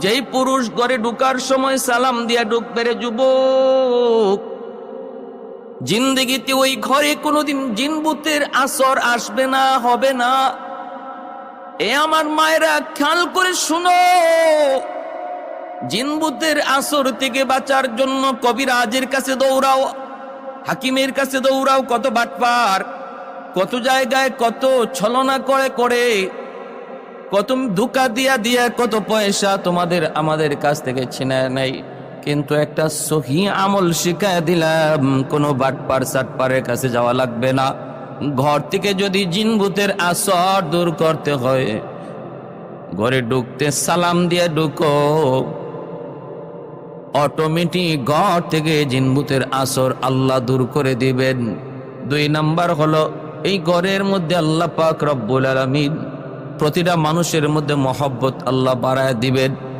যেই পুরুষ ঘরে ঢুকার সময় সালাম দিয়া ঢুকবে রে যুবক, জিন্দেগিতে ওই ঘরে কোনোদিন জিনভূতের আসর আসবে না, হবে না। এ আমার মায়েরা খেয়াল করে শুনো, জিনভূতের আসর থেকে বাঁচার জন্য কবিরাজের কাছে দৌড়াও, হাকিমের কাছে দৌড়াও, কত বাটপার, কত জায়গায় কত ছলনা করে কত ধোঁকা দিয়া কত পয়সা তোমাদের আমাদের কাছ থেকে ছিনায় নাই। কিন্তু একটা সহি আমল শিখায় দিলাম, কোনো বাটপার সাটপারের কাছে যাওয়া লাগবে না। ঘর থেকে যদি জিনভূতের আসর দূর করতে হয়, ঘরে ঢুকতে সালাম দিয়ে ঢুকো, অটোমেটিক ঘর থেকে জিনভূতের আসর আল্লাহ দূর করে দিবেন। 2 নাম্বার হলো, এই ঘরের মধ্যে আল্লাহ পাক রব্বুল আলামিন প্রতিটা মানুষের মধ্যে মহব্বত আল্লাহ বাড়ায় দিবেন।